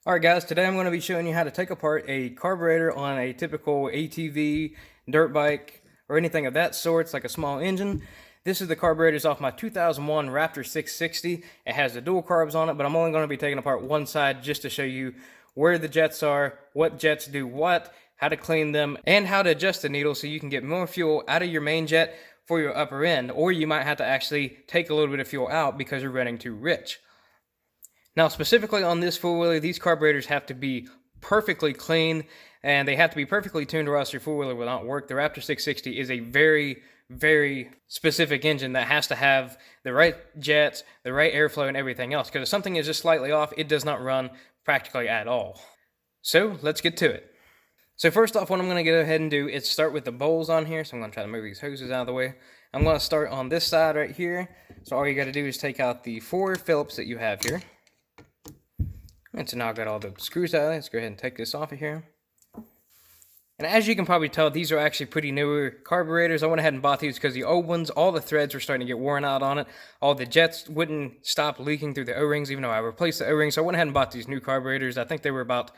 Alright guys, today I'm going to be showing you how to take apart a carburetor on a typical ATV, dirt bike, or anything of that sort. It's like a small engine. This is the carburetors off my 2001 Raptor 660. It has the dual carbs on it, but I'm only going to be taking apart one side just to show you where the jets are, what jets do what, how to clean them, and how to adjust the needle so you can get more fuel out of your main jet for your upper end, or you might have to actually take a little bit of fuel out because you're running too rich. Now, specifically on this four-wheeler, these carburetors have to be perfectly clean, and they have to be perfectly tuned or else your four-wheeler will not work. The Raptor 660 is a very, very specific engine that has to have the right jets, the right airflow, and everything else, because if something is just slightly off, it does not run practically at all. So, let's get to it. So first off, what I'm going to go ahead and do is start with the bowls on here. So I'm going to try to move these hoses out of the way. I'm going to start on this side right here. So all you got to do is take out the 4 Phillips that you have here. And so now I've got all the screws out. Let's go ahead and take this off of here. And as you can probably tell, these are actually pretty newer carburetors. I went ahead and bought these because the old ones, all the threads were starting to get worn out on it. All the jets wouldn't stop leaking through the O-rings, even though I replaced the O-rings. So I went ahead and bought these new carburetors. I think they were about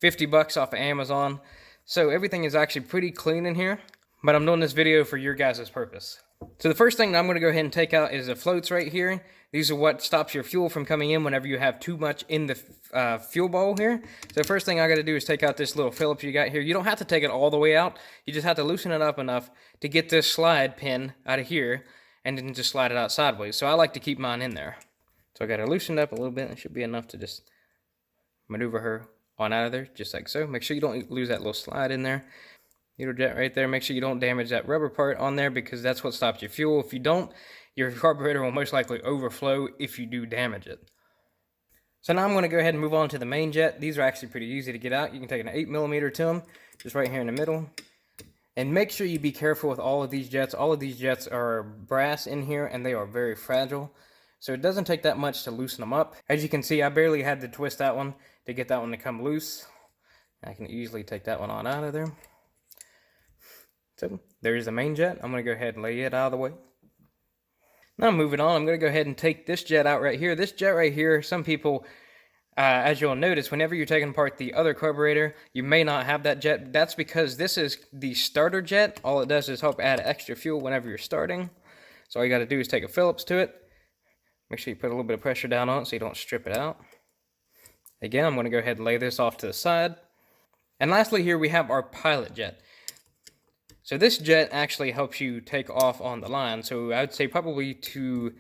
$50 off of Amazon. So everything is actually pretty clean in here. But I'm doing this video for your guys' purpose. So the first thing that I'm going to go ahead and take out is the floats right here. These are what stops your fuel from coming in whenever you have too much in the fuel bowl here. So the first thing I got to do is take out this little Phillips you got here. You don't have to take it all the way out. You just have to loosen it up enough to get this slide pin out of here and then just slide it out sideways. So I like to keep mine in there. So I got to loosen it up a little bit. It should be enough to just maneuver her on out of there, just like so. Make sure you don't lose that little slide in there. Needle jet right there. Make sure you don't damage that rubber part on there because that's what stops your fuel. If you don't, your carburetor will most likely overflow if you do damage it. So now I'm going to go ahead and move on to the main jet. These are actually pretty easy to get out. You can take an 8mm to them, just right here in the middle. And make sure you be careful with all of these jets. All of these jets are brass in here and they are very fragile. So it doesn't take that much to loosen them up. As you can see, I barely had to twist that one to get that one to come loose. I can easily take that one on out of there. So there's the main jet. I'm going to go ahead and lay it out of the way. Now moving on, I'm going to go ahead and take this jet out right here. This jet right here, some people, as you'll notice, whenever you're taking apart the other carburetor, you may not have that jet. That's because this is the starter jet. All it does is help add extra fuel whenever you're starting. So all you got to do is take a Phillips to it. Make sure you put a little bit of pressure down on it so you don't strip it out. Again, I'm going to go ahead and lay this off to the side. And lastly here we have our pilot jet. So this jet actually helps you take off on the line. So I would say probably to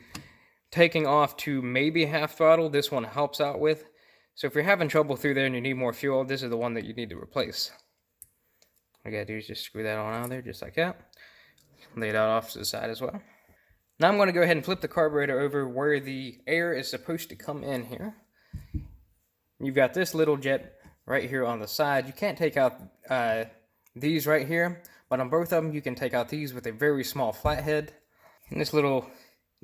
taking off to maybe half throttle, this one helps out with. So if you're having trouble through there and you need more fuel, this is the one that you need to replace. All you gotta do is just screw that on out of there, just like that. Lay it out off to the side as well. Now I'm gonna go ahead and flip the carburetor over where the air is supposed to come in here. You've got this little jet right here on the side. You can't take out these right here, but on both of them you can take out these with a very small flathead. And this little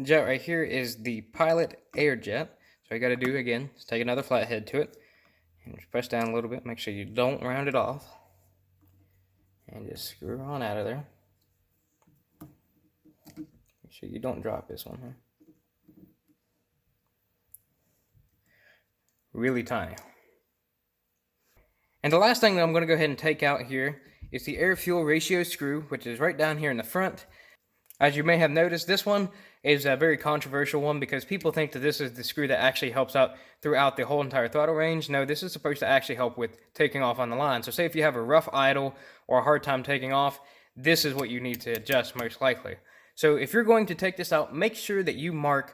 jet right here is the pilot air jet. So all you got to do again is take another flathead to it and just press down a little bit. Make sure you don't round it off and just screw on out of there. Make sure you don't drop this one here. Really tiny. And the last thing that I'm going to go ahead and take out here is the air-fuel ratio screw, which is right down here in the front. As you may have noticed, this one is a very controversial one because people think that this is the screw that actually helps out throughout the whole entire throttle range. No, this is supposed to actually help with taking off on the line. So say if you have a rough idle or a hard time taking off, this is what you need to adjust most likely. So if you're going to take this out, make sure that you mark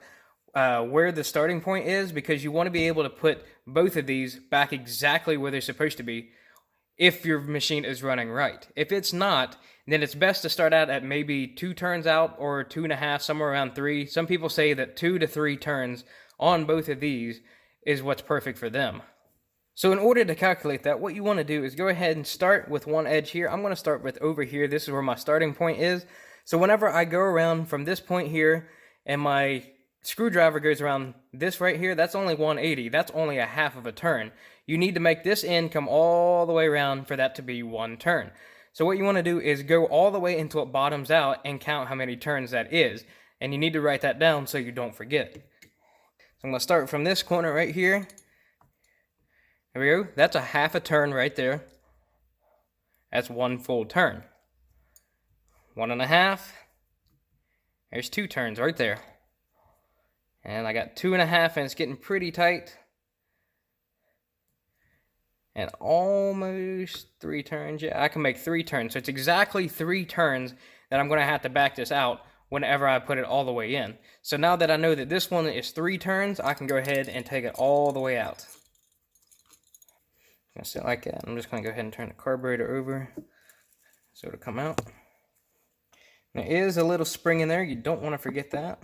where the starting point is because you want to be able to put both of these back exactly where they're supposed to be if your machine is running right. If it's not, then it's best to start out at maybe 2 turns out or 2.5, somewhere around 3. Some people say that 2 to 3 turns on both of these is what's perfect for them. So in order to calculate that, what you want to do is go ahead and start with one edge here. I'm going to start with over here. This is where my starting point is. So whenever I go around from this point here and my screwdriver goes around this right here, that's only 180. That's only a half of a turn. You need to make this end come all the way around for that to be 1 turn. So what you want to do is go all the way until it bottoms out and count how many turns that is. And you need to write that down so you don't forget. So I'm going to start from this corner right here. There we go. That's a half a turn right there. That's one full turn. 1.5. There's 2 turns right there. And I got 2.5, and it's getting pretty tight. And almost 3 turns. Yeah, I can make 3 turns. So it's exactly 3 turns that I'm going to have to back this out whenever I put it all the way in. So now that I know that this one is 3 turns, I can go ahead and take it all the way out. I'm going to sit like that. I'm just going to go ahead and turn the carburetor over so it'll come out. There is a little spring in there. You don't want to forget that.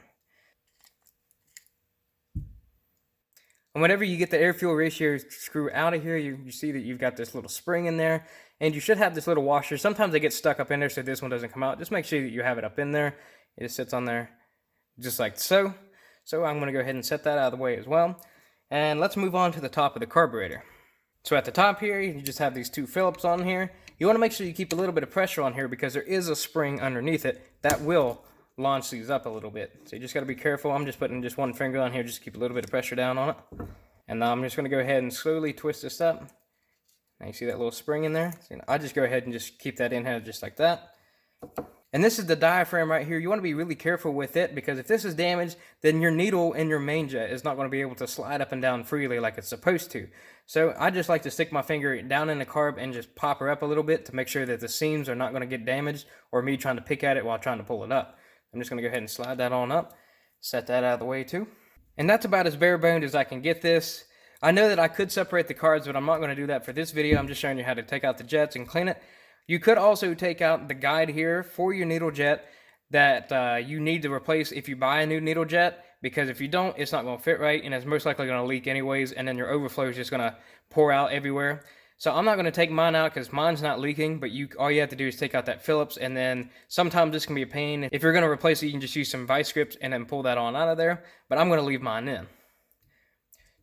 And whenever you get the air-fuel ratio screw out of here, you see that you've got this little spring in there. And you should have this little washer. Sometimes they get stuck up in there so this one doesn't come out. Just make sure that you have it up in there. It just sits on there just like so. So I'm going to go ahead and set that out of the way as well. And let's move on to the top of the carburetor. So at the top here, you just have these 2 Phillips on here. You want to make sure you keep a little bit of pressure on here because there is a spring underneath it that will launch these up a little bit. So you just got to be careful. I'm just putting just 1 finger on here just to keep a little bit of pressure down on it. And now I'm just going to go ahead and slowly twist this up. Now you see that little spring in there? So I just go ahead and just keep that in here just like that. And this is the diaphragm right here. You want to be really careful with it because if this is damaged, then your needle in your main jet is not going to be able to slide up and down freely like it's supposed to. So I just like to stick my finger down in the carb and just pop her up a little bit to make sure that the seams are not going to get damaged or me trying to pick at it while trying to pull it up. I'm just going to go ahead and slide that on up, set that out of the way too. And that's about as bare boned as I can get this. I know that I could separate the carbs, but I'm not going to do that for this video. I'm just showing you how to take out the jets and clean it. You could also take out the guide here for your needle jet that you need to replace if you buy a new needle jet, because if you don't, it's not going to fit right, and it's most likely going to leak anyways, and then your overflow is just going to pour out everywhere. So I'm not going to take mine out because mine's not leaking, but all you have to do is take out that Phillips, and then sometimes this can be a pain. If you're going to replace it, you can just use some vice grips and then pull that on out of there, but I'm going to leave mine in.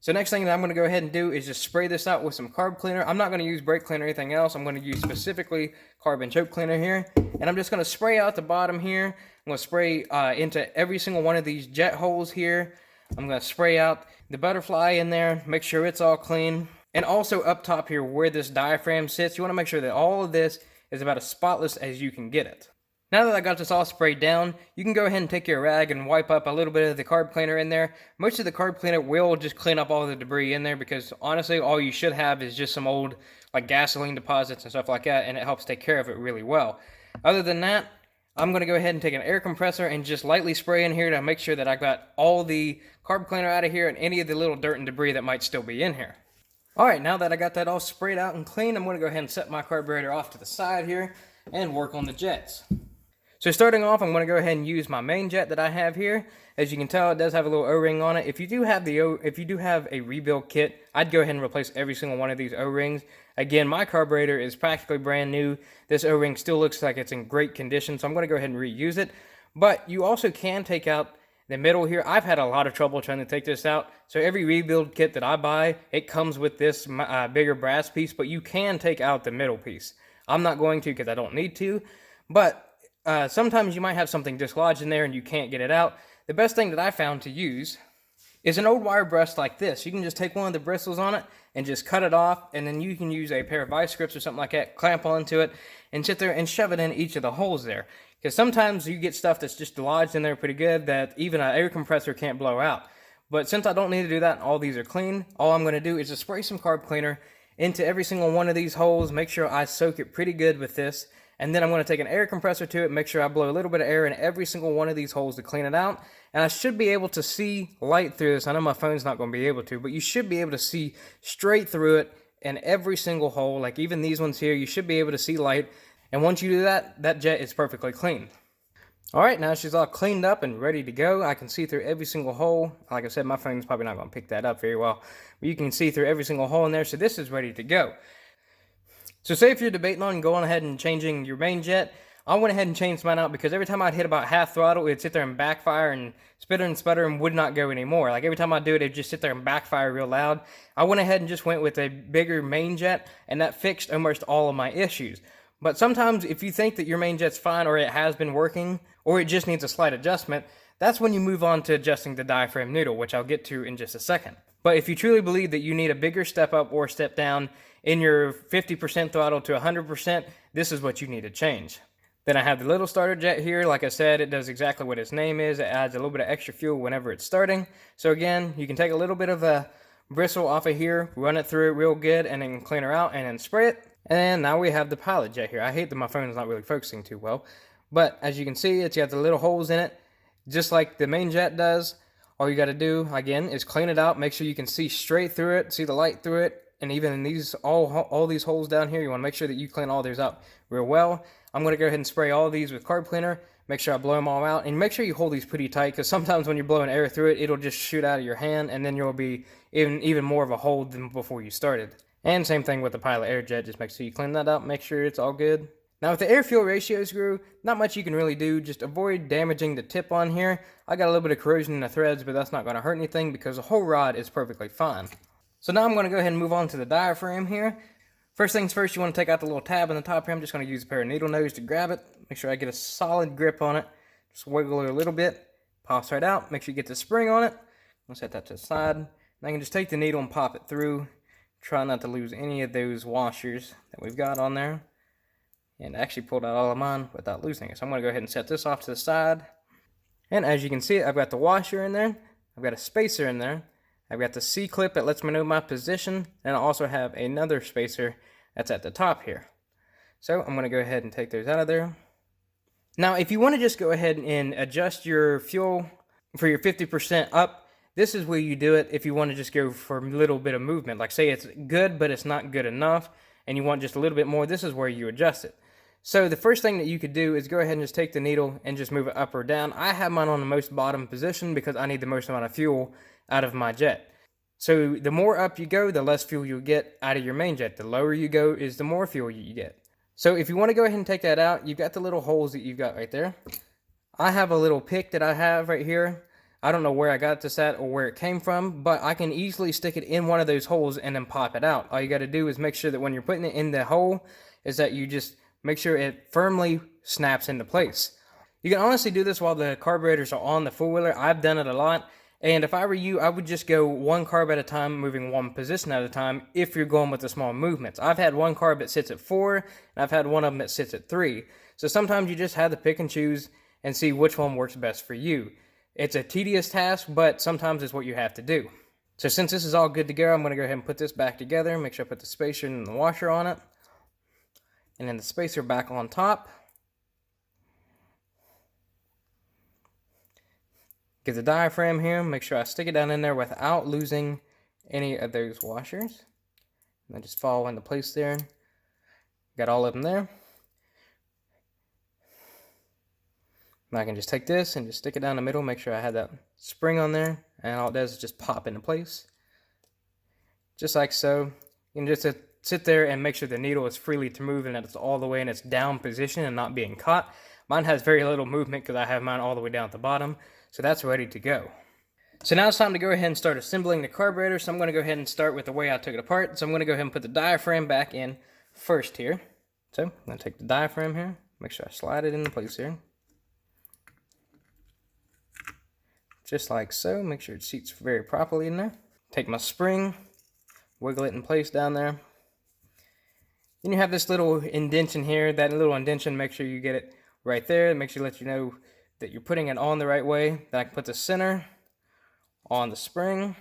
So next thing that I'm going to go ahead and do is just spray this out with some carb cleaner. I'm not going to use brake cleaner or anything else. I'm going to use specifically carb and choke cleaner here. And I'm just going to spray out the bottom here. I'm going to spray into every single one of these jet holes here. I'm going to spray out the butterfly in there, make sure it's all clean. And also up top here where this diaphragm sits, you want to make sure that all of this is about as spotless as you can get it. Now that I got this all sprayed down, you can go ahead and take your rag and wipe up a little bit of the carb cleaner in there. Most of the carb cleaner will just clean up all the debris in there because honestly, all you should have is just some old like gasoline deposits and stuff like that, and it helps take care of it really well. Other than that, I'm going to go ahead and take an air compressor and just lightly spray in here to make sure that I got all the carb cleaner out of here and any of the little dirt and debris that might still be in here. Alright, now that I got that all sprayed out and clean, I'm going to go ahead and set my carburetor off to the side here and work on the jets. So starting off, I'm going to go ahead and use my main jet that I have here. As you can tell, it does have a little O-ring on it. If you do have a rebuild kit, I'd go ahead and replace every single one of these O-rings. Again, my carburetor is practically brand new. This O-ring still looks like it's in great condition, so I'm going to go ahead and reuse it. But you also can take out the middle here. I've had a lot of trouble trying to take this out. So every rebuild kit that I buy, it comes with this bigger brass piece, but you can take out the middle piece. I'm not going to because I don't need to, but sometimes you might have something dislodged in there and you can't get it out. The best thing that I found to use is an old wire brush like this. You can just take one of the bristles on it and just cut it off, and then you can use a pair of vice grips or something like that, clamp onto it, and sit there and shove it in each of the holes there. Because sometimes you get stuff that's just lodged in there pretty good that even an air compressor can't blow out. But since I don't need to do that and all these are clean, all I'm going to do is just spray some carb cleaner into every single one of these holes, make sure I soak it pretty good with this. And then I'm going to take an air compressor to it, make sure I blow a little bit of air in every single one of these holes to clean it out. And I should be able to see light through this. I know my phone's not going to be able to, but you should be able to see straight through it in every single hole. Like even these ones here, you should be able to see light. And once you do that, that jet is perfectly clean. Alright, now she's all cleaned up and ready to go. I can see through every single hole. Like I said, my phone's probably not going to pick that up very well. But you can see through every single hole in there, so this is ready to go. So say if you're debating on going ahead and changing your main jet, I went ahead and changed mine out because every time I'd hit about half throttle, it'd sit there and backfire and spitter and sputter and would not go anymore. Like every time I do it, it'd just sit there and backfire real loud. I went ahead and just went with a bigger main jet, and that fixed almost all of my issues. But sometimes if you think that your main jet's fine, or it has been working, or it just needs a slight adjustment, that's when you move on to adjusting the diaphragm noodle, which I'll get to in just a second. But if you truly believe that you need a bigger step up or step down in your 50% throttle to 100%, this is what you need to change. Then I have the little starter jet here. Like I said, it does exactly what its name is. It adds a little bit of extra fuel whenever it's starting. So again, you can take a little bit of a bristle off of here, run it through it real good, and then clean her out and then spray it. And now we have the pilot jet here. I hate that my phone is not really focusing too well. But as you can see, it's got the little holes in it, just like the main jet does. All you got to do, again, is clean it out. Make sure you can see straight through it, see the light through it. And even in these, all these holes down here, you want to make sure that you clean all these out real well. I'm going to go ahead and spray all these with carb cleaner. Make sure I blow them all out. And make sure you hold these pretty tight, because sometimes when you're blowing air through it, it'll just shoot out of your hand. And then you'll be even more of a hole than before you started. And same thing with the pilot air jet. Just make sure you clean that up. Make sure it's all good. Now with the air-fuel ratio screw, not much you can really do. Just avoid damaging the tip on here. I got a little bit of corrosion in the threads, but that's not going to hurt anything because the whole rod is perfectly fine. So now I'm going to go ahead and move on to the diaphragm here. First things first, you want to take out the little tab in the top here. I'm just going to use a pair of needle nose to grab it. Make sure I get a solid grip on it. Just wiggle it a little bit. Pops right out. Make sure you get the spring on it. I'll set that to the side. And I can just take the needle and pop it through. Try not to lose any of those washers that we've got on there. And I actually pulled out all of mine without losing it. So I'm going to go ahead and set this off to the side. And as you can see, I've got the washer in there. I've got a spacer in there. I've got the C-clip that lets me know my position. And I also have another spacer that's at the top here. So I'm going to go ahead and take those out of there. Now, if you want to just go ahead and adjust your fuel for your 50% up, this is where you do it if you want to just go for a little bit of movement. Like say it's good, but it's not good enough, and you want just a little bit more, this is where you adjust it. So the first thing that you could do is go ahead and just take the needle and just move it up or down. I have mine on the most bottom position because I need the most amount of fuel out of my jet. So the more up you go, the less fuel you'll get out of your main jet. The lower you go is the more fuel you get. So if you want to go ahead and take that out, you've got the little holes that you've got right there. I have a little pick that I have right here. I don't know where I got this at or where it came from, but I can easily stick it in one of those holes and then pop it out. All you got to do is make sure that when you're putting it in the hole, is that you just make sure it firmly snaps into place. You can honestly do this while the carburetors are on the four-wheeler. I've done it a lot. And if I were you, I would just go one carb at a time, moving one position at a time if you're going with the small movements. I've had one carb that sits at 4, and I've had one of them that sits at 3. So sometimes you just have to pick and choose and see which one works best for you. It's a tedious task, but sometimes it's what you have to do. So since this is all good to go, I'm going to go ahead and put this back together. Make sure I put the spacer and the washer on it. And then the spacer back on top. Get the diaphragm here. Make sure I stick it down in there without losing any of those washers. And then just fall into place there. Got all of them there. Now I can just take this and just stick it down the middle. Make sure I have that spring on there. And all it does is just pop into place. Just like so. You can just sit there and make sure the needle is freely to move and that it's all the way in its down position and not being caught. Mine has very little movement because I have mine all the way down at the bottom. So that's ready to go. So now it's time to go ahead and start assembling the carburetor. So I'm going to go ahead and start with the way I took it apart. So I'm going to go ahead and put the diaphragm back in first here. So I'm going to take the diaphragm here. Make sure I slide it into place here. Just like so. Make sure it seats very properly in there. Take my spring. Wiggle it in place down there. Then you have this little indentation here. That little indentation, make sure you get it right there. Make sure it lets you know that you're putting it on the right way. Then I can put the center on the spring.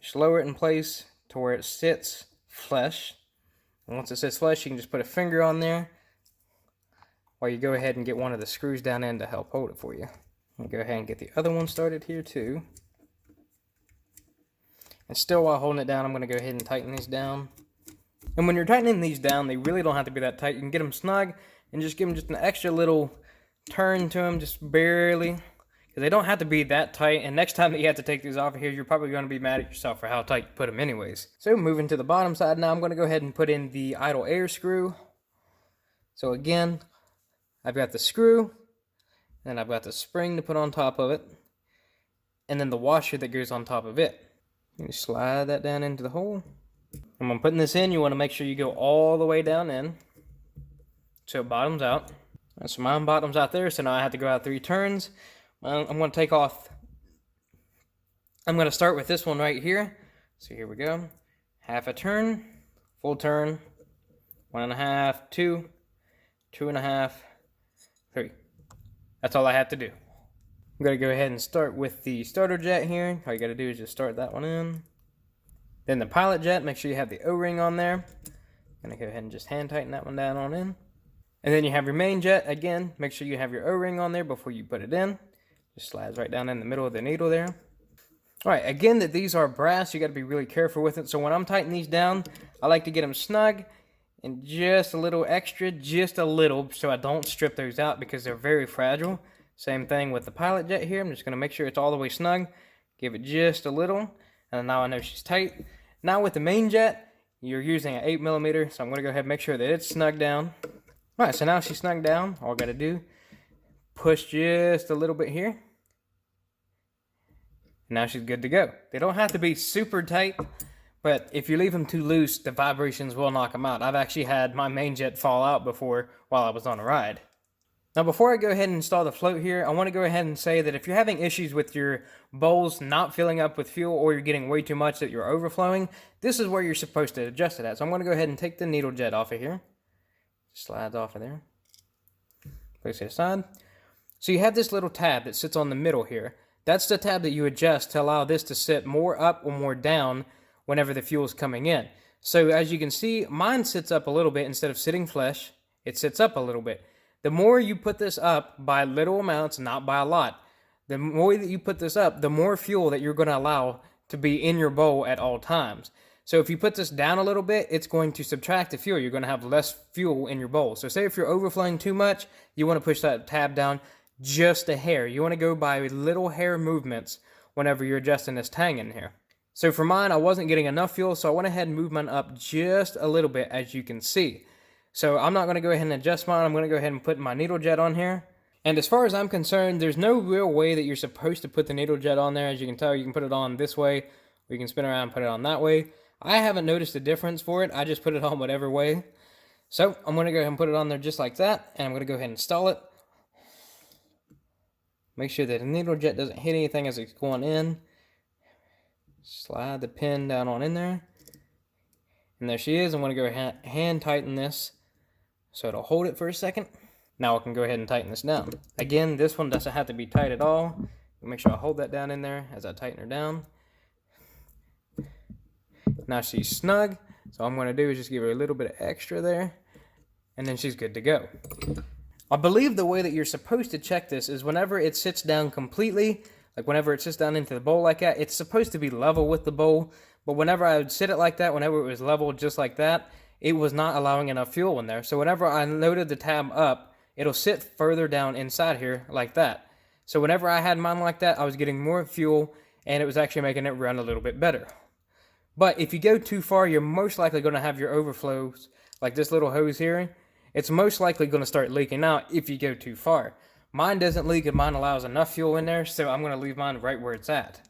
Just lower it in place to where it sits flush. And once it sits flush, you can just put a finger on there while you go ahead and get one of the screws down in to help hold it for you. I'll go ahead and get the other one started here too. And still while holding it down, I'm going to go ahead and tighten these down. And when you're tightening these down, they really don't have to be that tight. You can get them snug and just give them just an extra little turn to them, just barely. Because they don't have to be that tight. And next time that you have to take these off of here, you're probably going to be mad at yourself for how tight you put them anyways. So moving to the bottom side now, I'm going to go ahead and put in the idle air screw. So again, I've got the screw. And I've got the spring to put on top of it. And then the washer that goes on top of it. You just slide that down into the hole. And when putting this in, you want to make sure you go all the way down in. So it bottoms out. So mine bottoms out there, so now I have to go out 3 turns. I'm going to take off. I'm going to start with this one right here. So here we go. Half a turn, full turn, 1.5, 2, 2.5, 3. That's all I have to do. I'm going to go ahead and start with the starter jet here. All you got to do is just start that one in. Then the pilot jet, make sure you have the O-ring on there. I'm going to go ahead and just hand tighten that one down on in. And then you have your main jet. Again, make sure you have your O-ring on there before you put it in. Just slides right down in the middle of the needle there. Alright, again, that these are brass, you got to be really careful with it. So when I'm tightening these down, I like to get them snug and just a little extra, just a little, so I don't strip those out because they're very fragile. Same thing with the pilot jet here. I'm just going to make sure it's all the way snug. Give it just a little, and now I know she's tight. Now with the main jet, you're using an 8mm, so I'm going to go ahead and make sure that it's snug down. Alright, so now she's snug down. All I got to do, push just a little bit here. Now she's good to go. They don't have to be super tight, but if you leave them too loose, the vibrations will knock them out. I've actually had my main jet fall out before while I was on a ride. Now before I go ahead and install the float here, I want to go ahead and say that if you're having issues with your bowls not filling up with fuel or you're getting way too much that you're overflowing, this is where you're supposed to adjust it at. So I'm going to go ahead and take the needle jet off of here. Slides off of there. Place it aside. So you have this little tab that sits on the middle here. That's the tab that you adjust to allow this to sit more up or more down whenever the fuel is coming in. So as you can see, mine sits up a little bit instead of sitting flush. It sits up a little bit. The more you put this up by little amounts, not by a lot, the more that you put this up, the more fuel that you're going to allow to be in your bowl at all times. So if you put this down a little bit, it's going to subtract the fuel. You're going to have less fuel in your bowl. So say if you're overflowing too much, you want to push that tab down just a hair. You want to go by little hair movements whenever you're adjusting this tang in here. So for mine, I wasn't getting enough fuel, so I went ahead and moved mine up just a little bit, as you can see. So I'm not going to go ahead and adjust mine. I'm going to go ahead and put my needle jet on here. And as far as I'm concerned, there's no real way that you're supposed to put the needle jet on there. As you can tell, you can put it on this way, or you can spin around and put it on that way. I haven't noticed a difference for it. I just put it on whatever way. So I'm going to go ahead and put it on there just like that, and I'm going to go ahead and install it. Make sure that the needle jet doesn't hit anything as it's going in. Slide the pin down on in there. And there she is. I'm going to go hand tighten this so it'll hold it for a second. Now I can go ahead and tighten this down. Again, this one doesn't have to be tight at all. Make sure I hold that down in there as I tighten her down. Now she's snug. So all I'm going to do is just give her a little bit of extra there. And then she's good to go. I believe the way that you're supposed to check this is whenever it sits down completely, like whenever it sits down into the bowl like that, it's supposed to be level with the bowl. But whenever I would sit it like that, whenever it was level just like that, it was not allowing enough fuel in there. So whenever I loaded the tab up, it'll sit further down inside here like that. So whenever I had mine like that, I was getting more fuel and it was actually making it run a little bit better. But if you go too far, you're most likely going to have your overflows, like this little hose here. It's most likely going to start leaking out if you go too far. Mine doesn't leak and mine allows enough fuel in there, so I'm going to leave mine right where it's at.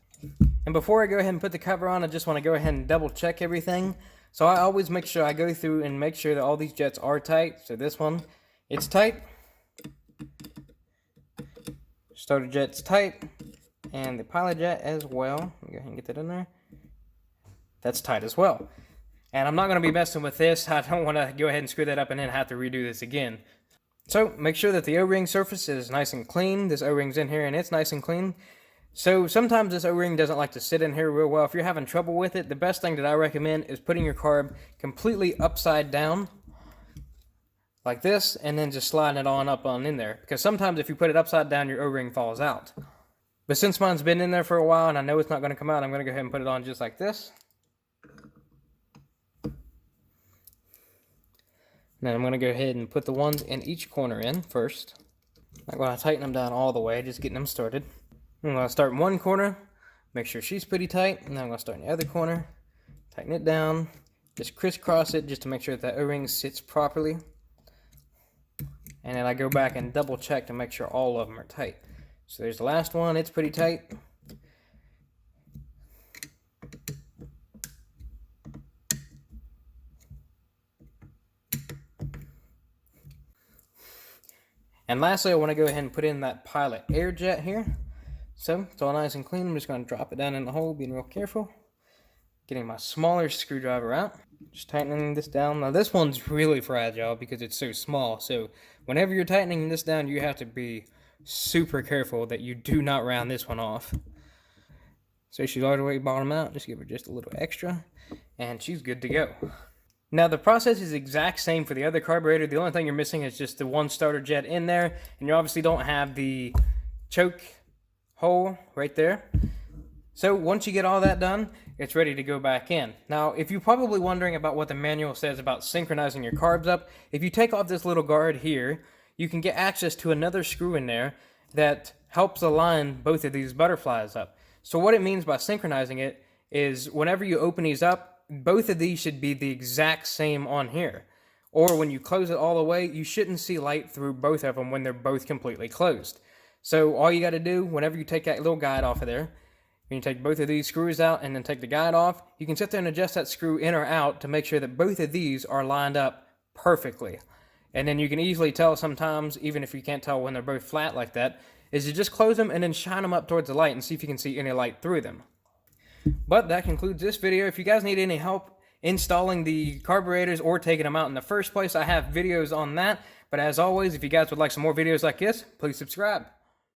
And before I go ahead and put the cover on, I just want to go ahead and double check everything. So I always make sure I go through and make sure that all these jets are tight. So this one, it's tight. Starter jet's tight. And the pilot jet as well. Let me go ahead and get that in there. That's tight as well. And I'm not going to be messing with this. I don't want to go ahead and screw that up and then have to redo this again. So make sure that the O-ring surface is nice and clean. This O-ring's in here and it's nice and clean. So sometimes this O-ring doesn't like to sit in here real well. If you're having trouble with it, the best thing that I recommend is putting your carb completely upside down. Like this. And then just sliding it on up on in there. Because sometimes if you put it upside down, your O-ring falls out. But since mine's been in there for a while and I know it's not going to come out, I'm going to go ahead and put it on just like this. Now I'm going to go ahead and put the ones in each corner in first. I'm going to tighten them down all the way, just getting them started. I'm going to start in one corner, make sure she's pretty tight, and then I'm going to start in the other corner, tighten it down, just crisscross it just to make sure that O-ring sits properly. And then I go back and double check to make sure all of them are tight. So there's the last one, it's pretty tight. And lastly, I want to go ahead and put in that pilot air jet here. So it's all nice and clean. I'm just going to drop it down in the hole, being real careful. Getting my smaller screwdriver out, just tightening this down. Now this one's really fragile because it's so small, so whenever you're tightening this down, you have to be super careful that you do not round this one off. So she's all the way bottom out, just give her just a little extra, and she's good to go. Now the process is exact same for the other carburetor. The only thing you're missing is just the one starter jet in there, and you obviously don't have the choke hole right there. So once you get all that done, it's ready to go back in. Now, if you're probably wondering about what the manual says about synchronizing your carbs up, if you take off this little guard here, you can get access to another screw in there that helps align both of these butterflies up. So what it means by synchronizing it is whenever you open these up, both of these should be the exact same on here. Or when you close it all the way, you shouldn't see light through both of them when they're both completely closed. So all you got to do, whenever you take that little guide off of there, when you take both of these screws out and then take the guide off, you can sit there and adjust that screw in or out to make sure that both of these are lined up perfectly. And then you can easily tell sometimes, even if you can't tell when they're both flat like that, is you just close them and then shine them up towards the light and see if you can see any light through them. But that concludes this video. If you guys need any help installing the carburetors or taking them out in the first place, I have videos on that. But as always, if you guys would like some more videos like this, please subscribe.